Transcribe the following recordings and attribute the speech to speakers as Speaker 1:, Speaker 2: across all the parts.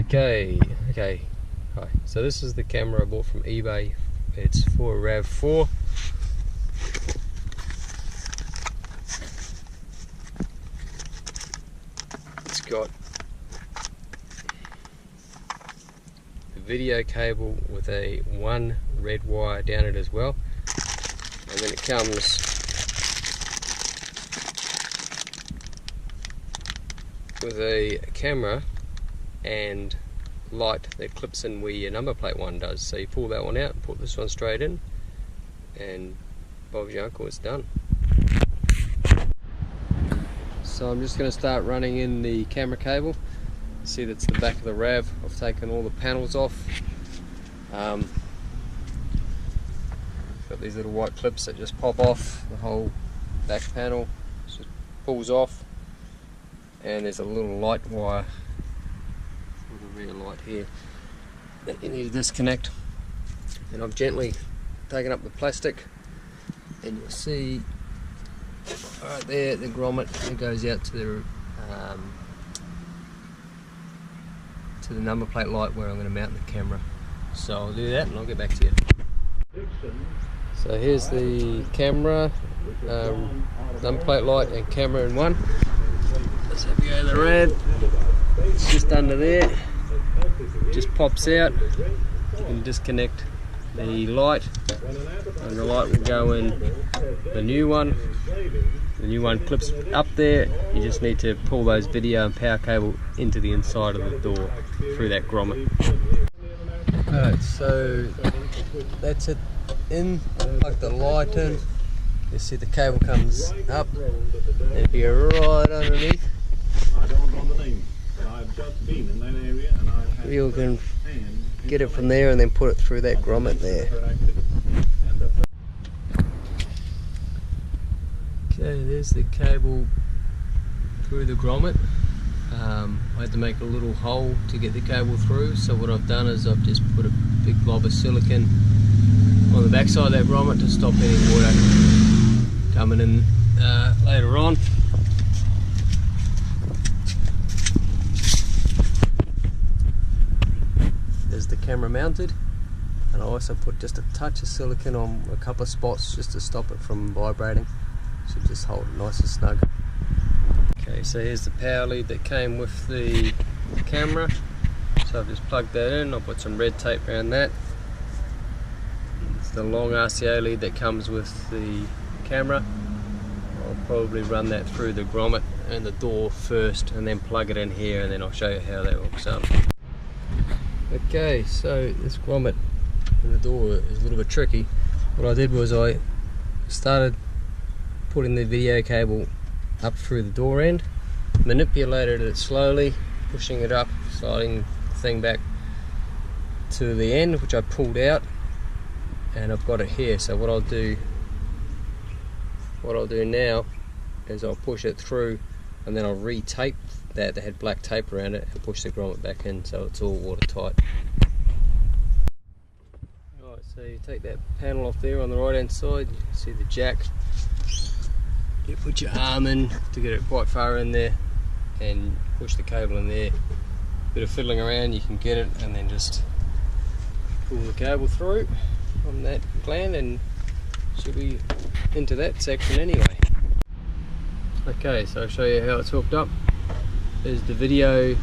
Speaker 1: Okay. Hi. So this is the camera I bought from eBay. It's for RAV4. It's got the video cable with a one red wire down it as well, and then it comes with a camera and light that clips in where your number plate one does. So you pull that one out and put this one straight in, and Bob's your uncle, it's done. So I'm just going to start running in the camera cable. See, that's the back of the RAV. I've taken all the panels off. Got these little white clips that just pop off. The whole back panel just pulls off, and there's a little light wire, the rear light here, that you need to disconnect. And I've gently taken up the plastic, and you'll see right there the grommet that goes out to the number plate light where I'm going to mount the camera. So I'll do that and I'll get back to you. So here's the camera, number plate light and camera in one. Let's have you go to the RAV. It's just under there. Just pops out. You can disconnect the light, and the light will go in the new one. The new one clips up there. You just need to pull those video and power cable into the inside of the door through that grommet. Alright, so that's it in. Plug the light in. You see the cable comes up, and if you're right underneath, you can get it from there and then put it through that grommet there. Okay, there's the cable through the grommet. I had to make a little hole to get the cable through, so what I've done is I've just put a big blob of silicone on the back side of that grommet to stop any water coming in later on. There's the camera mounted, and I also put just a touch of silicone on a couple of spots just to stop it from vibrating. Should just hold it nice and snug. Okay, so here's the power lead that came with the camera. So I've just plugged that in. I'll put some red tape around that. It's the long RCA lead that comes with the camera. I'll probably run that through the grommet and the door first, and then plug it in here, and then I'll show you how that hooks up. Okay, so this grommet and the door is a little bit tricky. What I did was I started putting the video cable up through the door end, manipulated it slowly, pushing it up, sliding the thing back to the end, which I pulled out, and I've got it here. So what I'll do now is I'll push it through, and then I'll re-tape that had black tape around it, and push the grommet back in so it's all watertight. Alright, so you take that panel off there on the right hand side, you can see the jack. You put your arm in to get it quite far in there and push the cable in there. Bit of fiddling around, you can get it, and then just pull the cable through from that gland, and should be into that section anyway. Okay, so I'll show you how it's hooked up. There's the video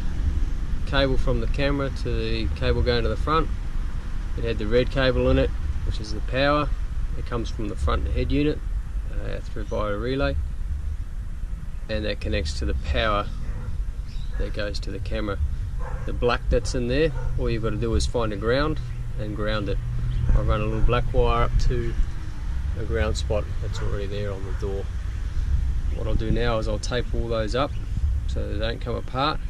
Speaker 1: cable from the camera to the cable going to the front. It had the red cable in it, which is the power. It comes from the front head unit through via a relay, and that connects to the power that goes to the camera. The black that's in there, all you've got to do is find a ground and ground it. I run a little black wire up to a ground spot that's already there on the door. What I'll do now is I'll tape all those up so they don't come apart,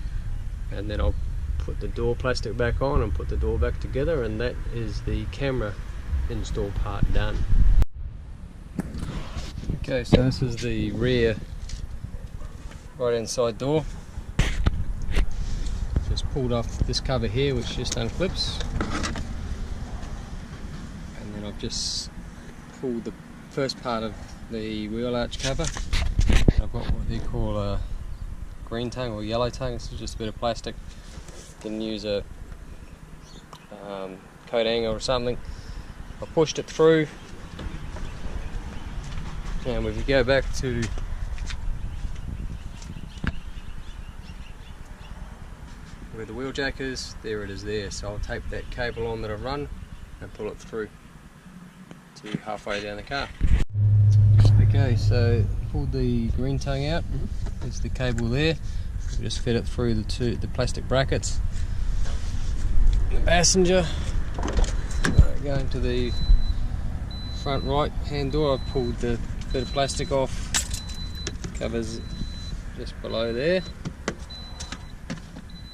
Speaker 1: and then I'll put the door plastic back on and put the door back together, and that is the camera install part done. Okay, so this is the rear right hand side door. Just pulled off this cover here, which just unclips, and then I've just pulled the first part of the wheel arch cover. I've got what they call a green tongue or yellow tongue. This is just a bit of plastic can use a coat hanger or something. I pushed it through, and if you go back to where the wheel jack is, there it is there. So I'll tape that cable on that I've run and pull it through to halfway down the car. Okay, so pulled the green tongue out. There's the cable there. We just fed it through the plastic brackets. The passenger, going to the front right hand door. I've pulled the bit of plastic off, covers just below there,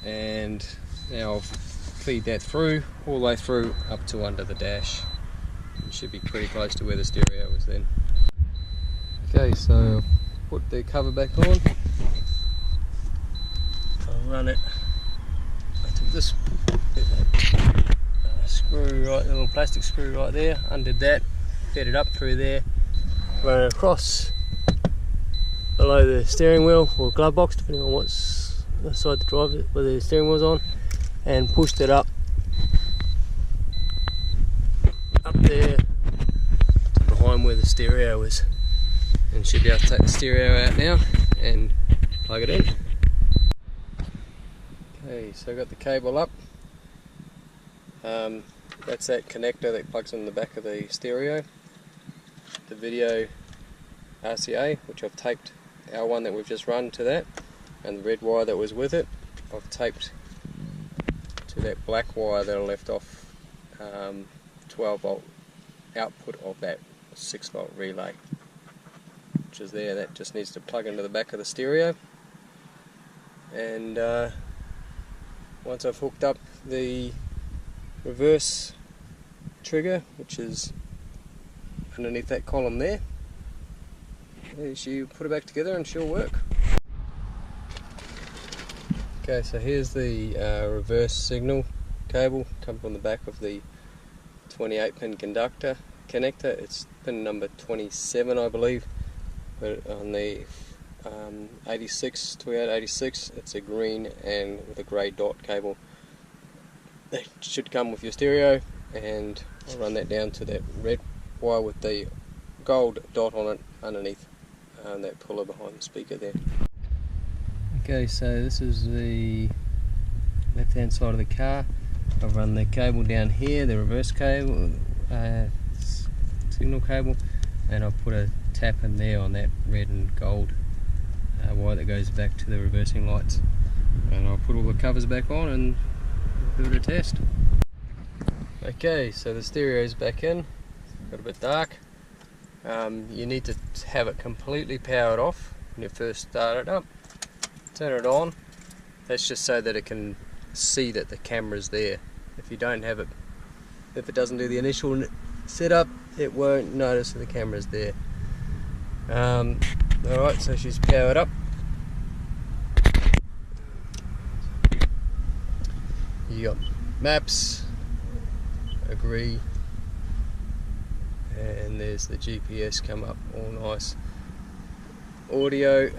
Speaker 1: and now I'll feed that through all the way through up to under the dash. It should be pretty close to where the stereo is then. Okay, so put the cover back on. I'll run it. I took this screw, right, the little plastic screw right there, undid that, fed it up through there, ran it across below the steering wheel or glove box, depending on what's the side the drive, where the steering wheel's on, and pushed it up there to behind where the stereo is, and should be able to take the stereo out now and plug it in. Okay, so I got the cable up. That's that connector that plugs in the back of the stereo. The video RCA, which I've taped our one that we've just run to that, and the red wire that was with it I've taped to that black wire that I left off 12 volt output of that 6 volt relay, which is there. That just needs to plug into the back of the stereo, and once I've hooked up the reverse trigger, which is underneath that column there, you put it back together and she'll work. Okay, so here's the reverse signal cable, comes on the back of the 28 pin conductor connector. It's pin number 27 I believe, but on the 2886 it's a green and with a grey dot cable. That should come with your stereo, and I'll run that down to that red wire with the gold dot on it underneath that puller behind the speaker there. Okay, so this is the left hand side of the car. I've run the cable down here, the reverse cable, signal cable, and I've put a tap in there on that red and gold wire that goes back to the reversing lights, and I'll put all the covers back on and give it a test. Okay, so the stereo's back in, got a bit dark. You need to have it completely powered off when you first start it up. Turn it on. That's just so that it can see that the camera's there. If you don't have it, if it doesn't do the initial setup, it won't notice that the camera's there. Alright, so she's powered up. You got maps, agree, and there's the GPS come up all nice. Audio,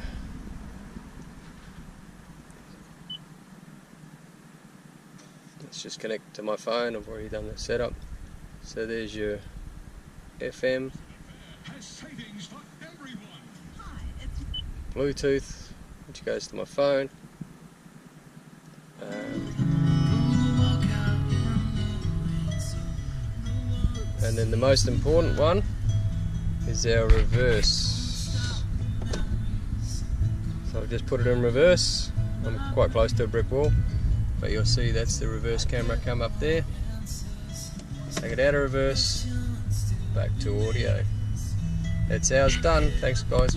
Speaker 1: let's just connect to my phone. I've already done the setup. So there's your FM, Bluetooth, which goes to my phone. And then the most important one is our reverse. So I've just put it in reverse. I'm quite close to a brick wall, but you'll see that's the reverse camera come up there. Take it out of reverse, back to audio. That's ours done. Thanks guys.